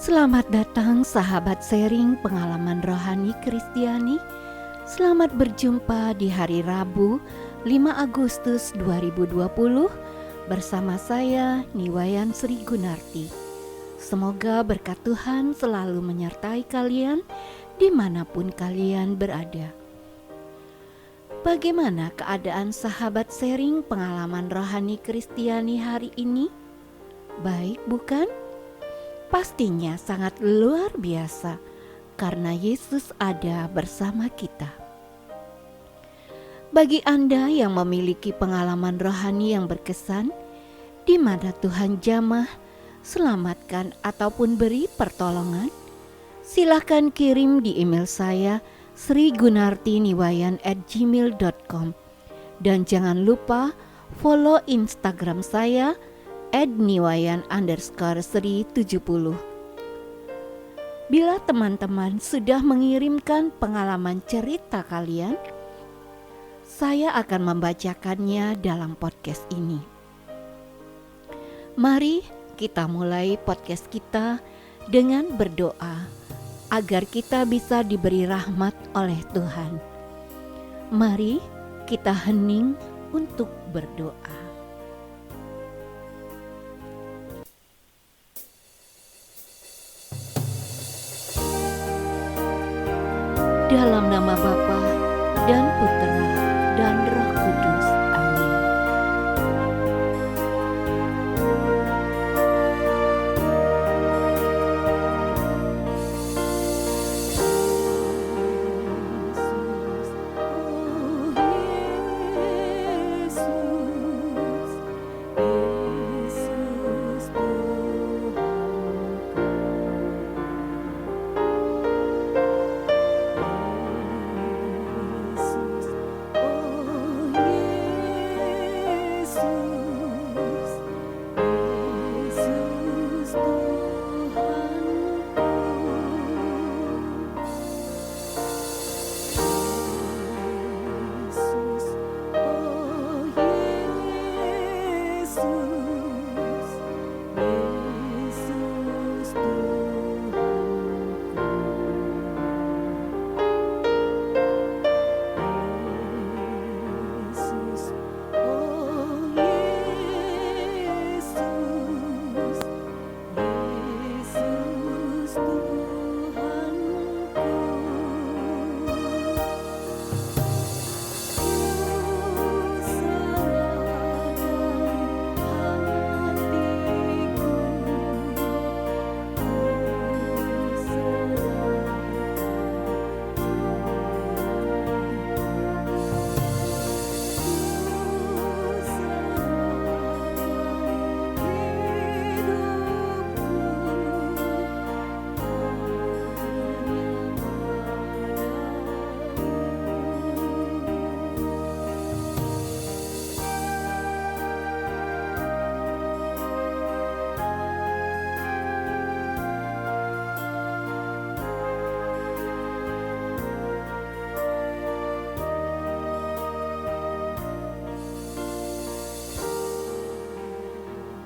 Selamat datang sahabat sharing pengalaman rohani Kristiani. Selamat berjumpa di hari Rabu 5 Agustus 2020 bersama saya Niwayan Sri Gunarti. Semoga berkat Tuhan selalu menyertai kalian dimanapun kalian berada. Bagaimana keadaan sahabat sharing pengalaman rohani Kristiani hari ini? Baik bukan? Pastinya sangat luar biasa karena Yesus ada bersama kita. Bagi Anda yang memiliki pengalaman rohani yang berkesan, di mana Tuhan jamah, selamatkan ataupun beri pertolongan, silakan kirim di email saya srigunartiniwayan@gmail.com. Dan jangan lupa follow Instagram saya @niwayan_sri70. Bila teman-teman sudah mengirimkan pengalaman cerita kalian, saya akan membacakannya dalam podcast ini. Mari kita mulai podcast kita dengan berdoa agar kita bisa diberi rahmat oleh Tuhan. Mari kita hening untuk berdoa. Dalam nama Bapa dan Putera dan Roh Kudus. Amin.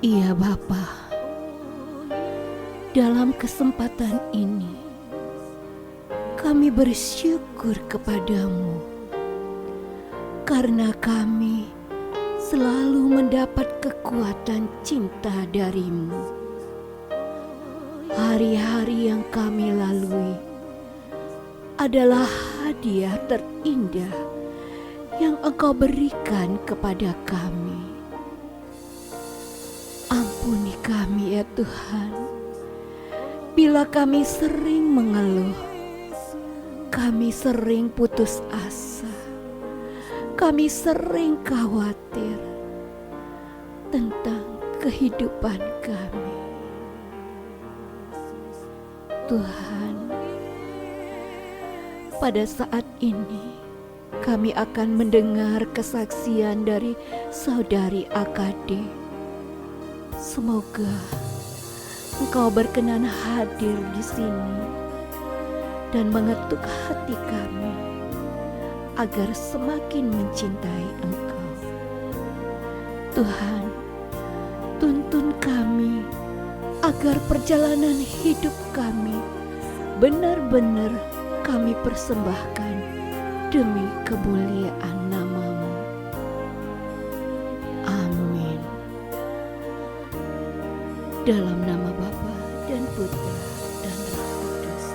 Iya Bapa, dalam kesempatan ini kami bersyukur kepadamu karena kami selalu mendapat kekuatan cinta darimu. Hari-hari yang kami lalui adalah hadiah terindah yang Engkau berikan kepada kami. Ampuni kami ya Tuhan, bila kami sering mengeluh, kami sering putus asa, kami sering khawatir tentang kehidupan kami. Tuhan, pada saat ini kami akan mendengar kesaksian dari saudari AKD. Semoga Engkau berkenan hadir di sini dan mengetuk hati kami agar semakin mencintai Engkau. Tuhan, tuntun kami agar perjalanan hidup kami benar-benar kami persembahkan demi kemuliaan nama-Mu. Amin. Dalam nama Bapa dan Putra dan Roh Kudus.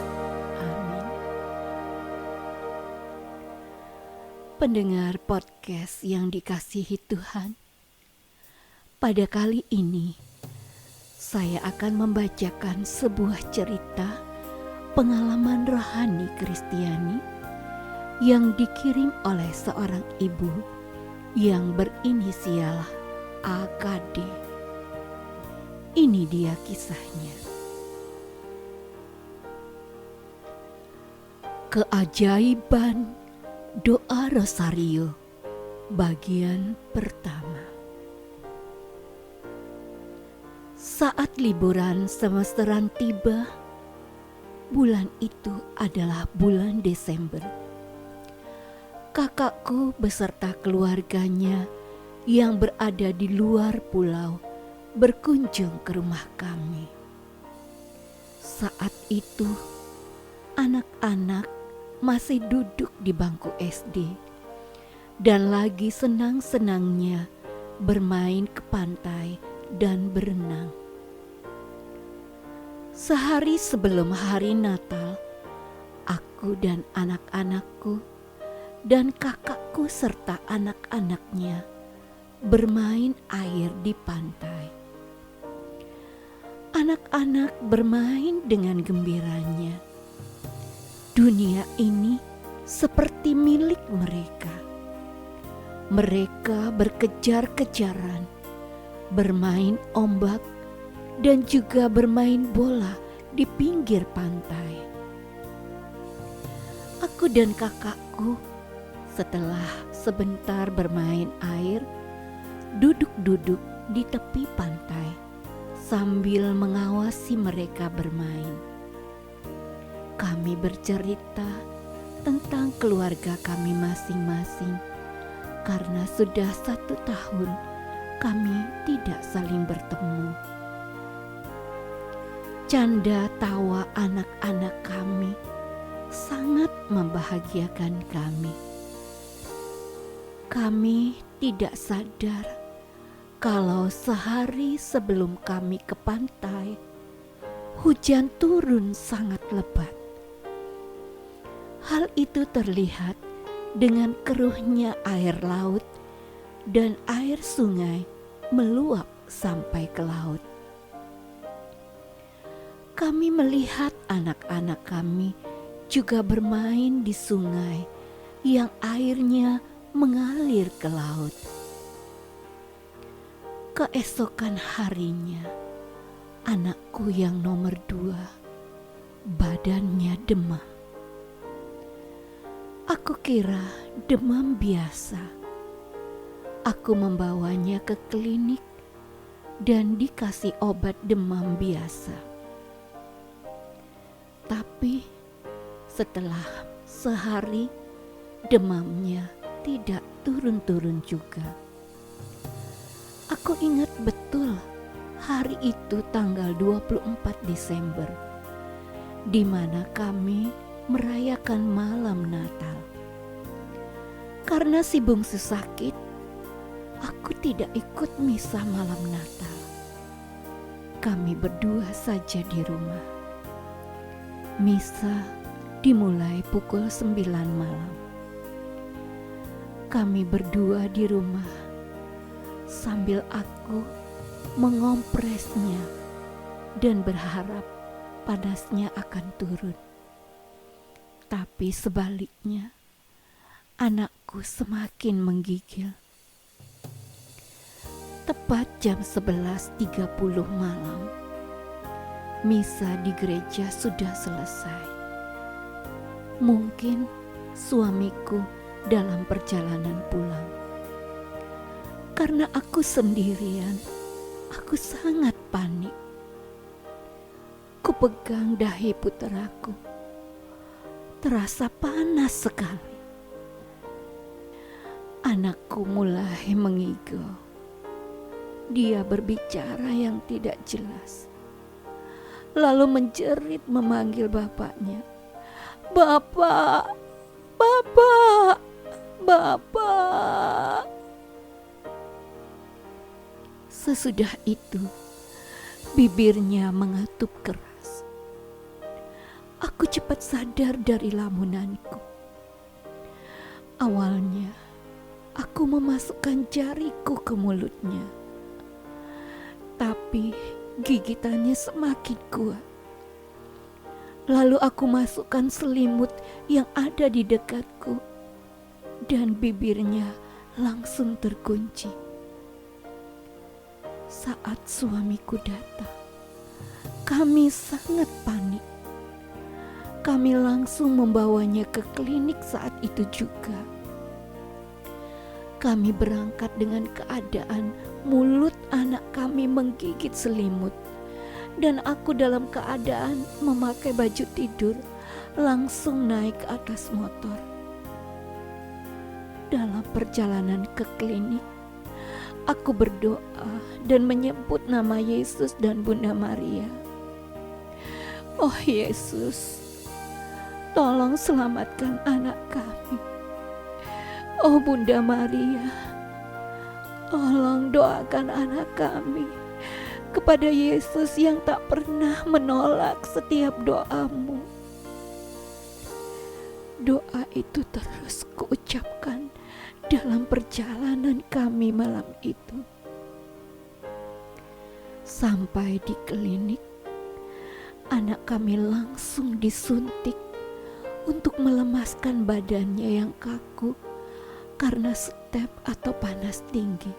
Amin. Pendengar podcast yang dikasihi Tuhan, pada kali ini saya akan membacakan sebuah cerita pengalaman rohani Kristiani yang dikirim oleh seorang ibu yang berinisial AKD. Ini dia kisahnya. Keajaiban doa Rosario, bagian pertama. Saat liburan semesteran tiba, bulan itu adalah bulan Desember. Kakakku beserta keluarganya yang berada di luar pulau berkunjung ke rumah kami. Saat itu, anak-anak masih duduk di bangku SD dan lagi senang-senangnya bermain ke pantai dan berenang. Sehari sebelum hari Natal, aku dan anak-anakku dan kakakku serta anak-anaknya bermain air di pantai. Anak-anak bermain dengan gembiranya. Dunia ini seperti milik mereka. Mereka berkejar-kejaran, bermain ombak, dan juga bermain bola di pinggir pantai. Aku dan kakakku setelah sebentar bermain air, duduk-duduk di tepi pantai sambil mengawasi mereka bermain. Kami bercerita tentang keluarga kami masing-masing karena sudah 1 tahun kami tidak saling bertemu. Canda tawa anak-anak kami sangat membahagiakan kami. Kami tidak sadar kalau sehari sebelum kami ke pantai, hujan turun sangat lebat. Hal itu terlihat dengan keruhnya air laut dan air sungai meluap sampai ke laut. Kami melihat anak-anak kami juga bermain di sungai yang airnya mengalir ke laut. Keesokan harinya, anakku yang nomor 2 badannya demam. Aku kira demam biasa. Aku membawanya ke klinik dan dikasih obat demam biasa. Tapi setelah sehari, demamnya tidak turun-turun juga. Aku ingat betul hari itu tanggal 24 Desember, di mana kami merayakan malam Natal. Karena si bungsu sakit, aku tidak ikut misa malam Natal. Kami berdua saja di rumah. Misa dimulai pukul 9 malam. Kami berdua di rumah sambil aku mengompresnya dan berharap panasnya akan turun. Tapi sebaliknya, anakku semakin menggigil. Tepat jam 11.30 malam, misa di gereja sudah selesai. Mungkin suamiku dalam perjalanan pulang. Karena aku sendirian, aku sangat panik. Kupegang dahi putraku. Terasa panas sekali. Anakku mulai mengigau. Dia berbicara yang tidak jelas. lalu menjerit memanggil bapaknya. "Bapak, Bapak, Bapak." Sesudah itu, bibirnya mengatup keras. Aku cepat sadar dari lamunanku. Awalnya, aku memasukkan jariku ke mulutnya, tapi gigitannya semakin kuat. Lalu aku masukkan selimut yang ada di dekatku, dan bibirnya langsung terkunci. Saat suamiku datang, kami sangat panik. Kami langsung membawanya ke klinik saat itu juga. Kami berangkat dengan keadaan mulut anak kami menggigit selimut, dan aku dalam keadaan memakai baju tidur langsung naik ke atas motor. Dalam perjalanan ke klinik, aku berdoa dan menyebut nama Yesus dan Bunda Maria. "Oh Yesus, tolong selamatkan anak kami. Oh Bunda Maria, tolong doakan anak kami kepada Yesus yang tak pernah menolak setiap doamu." Doa itu terus kuucapkan dalam perjalanan kami malam itu. Sampai di klinik, anak kami langsung disuntik untuk melemaskan badannya yang kaku karena step atau panas tinggi.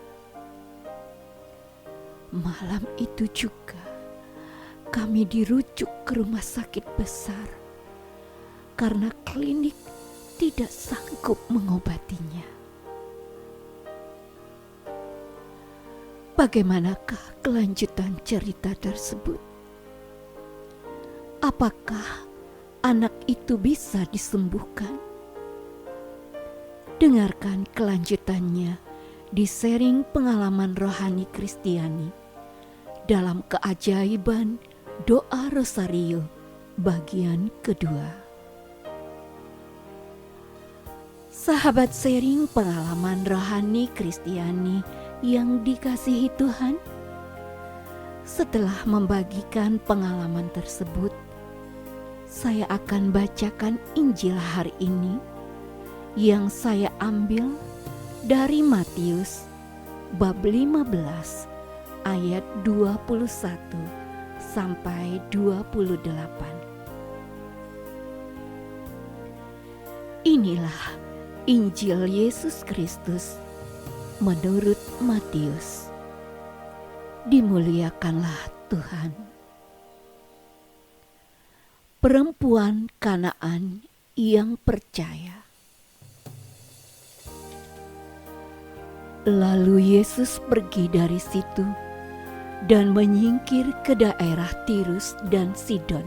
Malam itu juga kami dirujuk ke rumah sakit besar karena klinik tidak sanggup mengobatinya. Bagaimanakah kelanjutan cerita tersebut? Apakah anak itu bisa disembuhkan? Dengarkan kelanjutannya di sharing pengalaman rohani Kristiani dalam keajaiban doa Rosario bagian kedua. Sahabat sharing pengalaman rohani Kristiani yang dikasihi Tuhan, setelah membagikan pengalaman tersebut, saya akan bacakan Injil hari ini yang saya ambil dari Matius bab 15 ayat 21 sampai 28. Inilah Injil Yesus Kristus menurut Matius. Dimuliakanlah Tuhan. Perempuan Kanaan yang percaya. Lalu Yesus pergi dari situ dan menyingkir ke daerah Tirus dan Sidon.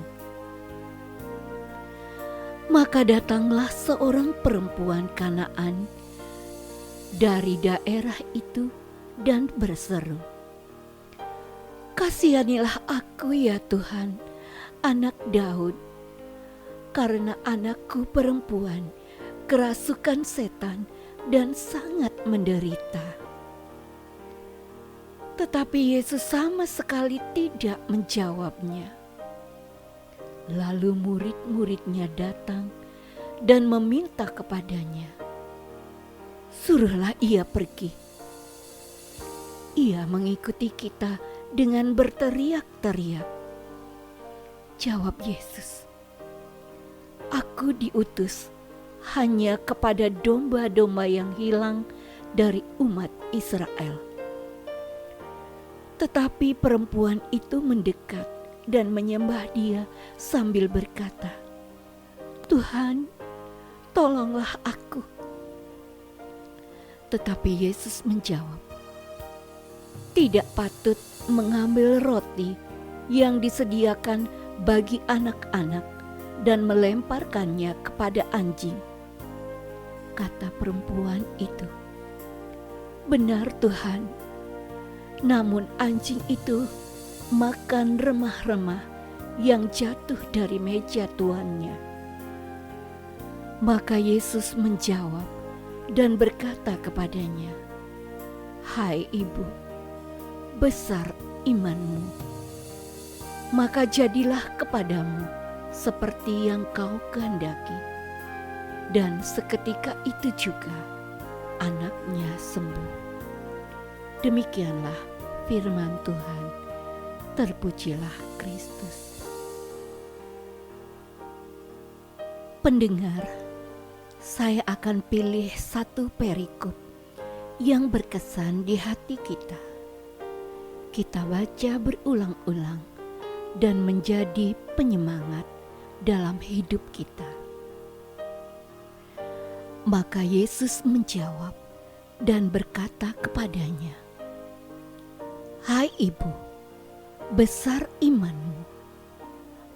Maka datanglah seorang perempuan Kanaan dari daerah itu dan berseru, "Kasihanilah aku ya Tuhan, anak Daud, karena anakku perempuan kerasukan setan dan sangat menderita." Tetapi Yesus sama sekali tidak menjawabnya. Lalu murid-muridnya datang dan meminta kepadanya, "Suruhlah ia pergi. Ia mengikuti kita dengan berteriak-teriak." Jawab Yesus, "Aku diutus hanya kepada domba-domba yang hilang dari umat Israel." Tetapi perempuan itu mendekat dan menyembah Dia sambil berkata, "Tuhan, tolonglah aku." Tetapi Yesus menjawab, "Tidak patut mengambil roti yang disediakan bagi anak-anak dan melemparkannya kepada anjing." Kata perempuan itu, "Benar Tuhan, namun anjing itu makan remah-remah yang jatuh dari meja tuannya. Maka Yesus menjawab dan berkata kepadanya, "Hai ibu, besar imanmu. Maka jadilah kepadamu seperti yang kau kehendaki." Dan seketika itu juga anaknya sembuh. Demikianlah firman Tuhan. Terpujilah Kristus. Pendengar, saya akan pilih satu perikop yang berkesan di hati kita. Kita baca berulang-ulang dan menjadi penyemangat dalam hidup kita. Maka Yesus menjawab dan berkata kepadanya, "Hai ibu, besar imanmu.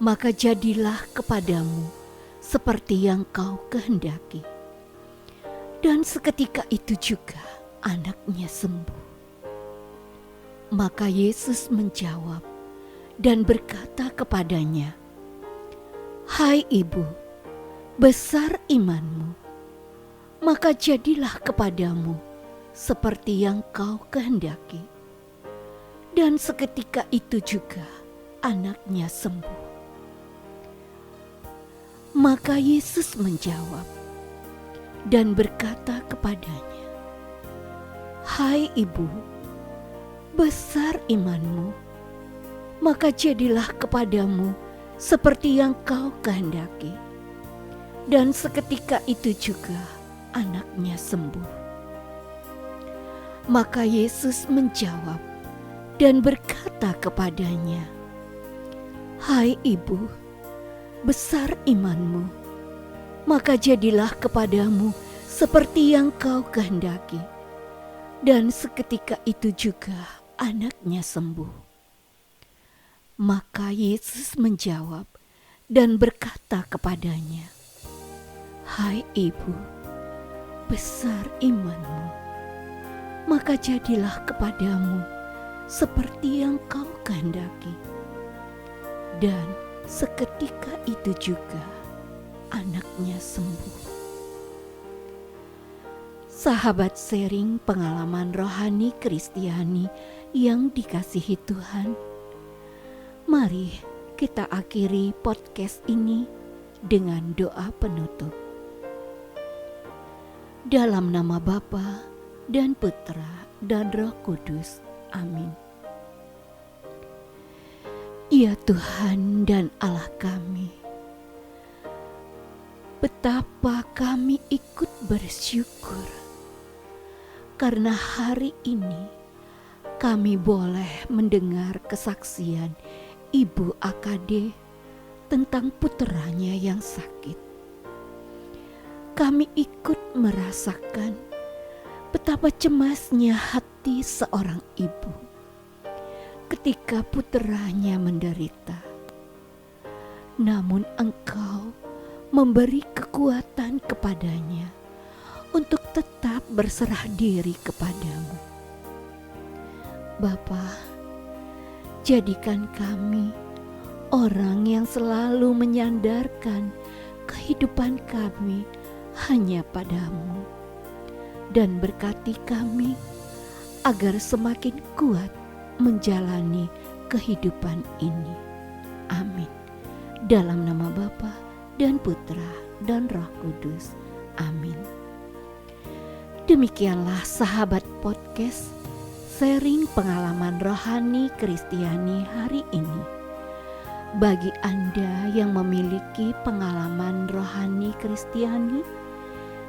Maka jadilah kepadamu seperti yang kau kehendaki." Dan seketika itu juga anaknya sembuh. Maka Yesus menjawab dan berkata kepadanya, "Hai ibu, besar imanmu. Maka jadilah kepadamu seperti yang kau kehendaki." Dan seketika itu juga anaknya sembuh. Maka Yesus menjawab dan berkata kepadanya, "Hai ibu, besar imanmu. Maka jadilah kepadamu seperti yang kau kehendaki." Dan seketika itu juga anaknya sembuh. Maka Yesus menjawab dan berkata kepadanya, "Hai ibu, besar imanmu. Maka jadilah kepadamu seperti yang kau kehendaki." Dan seketika itu juga anaknya sembuh. Maka Yesus menjawab dan berkata kepadanya, "Hai ibu, besar imanmu. Maka jadilah kepadamu seperti yang kau kehendaki." Dan seketika itu juga anaknya sembuh. Sahabat sharing pengalaman rohani Kristiani yang dikasihi Tuhan, mari kita akhiri podcast ini dengan doa penutup. Dalam nama Bapa dan Putra dan Roh Kudus. Amin. Ya Tuhan dan Allah kami, betapa kami ikut bersyukur karena hari ini kami boleh mendengar kesaksian Ibu AKD tentang puteranya yang sakit. Kami ikut merasakan betapa cemasnya hati seorang ibu ketika puteranya menderita. Namun Engkau memberi kekuatan kepadanya untuk tetap berserah diri kepadamu. Bapa, jadikan kami orang yang selalu menyandarkan kehidupan kami hanya padamu, dan berkati kami agar semakin kuat menjalani kehidupan ini. Amin. Dalam nama Bapa dan Putra dan Roh Kudus. Amin. Demikianlah sahabat podcast sharing pengalaman rohani Kristiani hari ini. Bagi Anda yang memiliki pengalaman rohani Kristiani,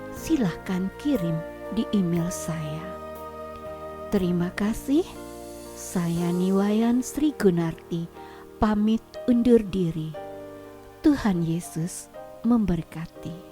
silahkan kirim di email saya. Terima kasih. Saya Niwayan Sri Gunarti pamit undur diri. Tuhan Yesus memberkati.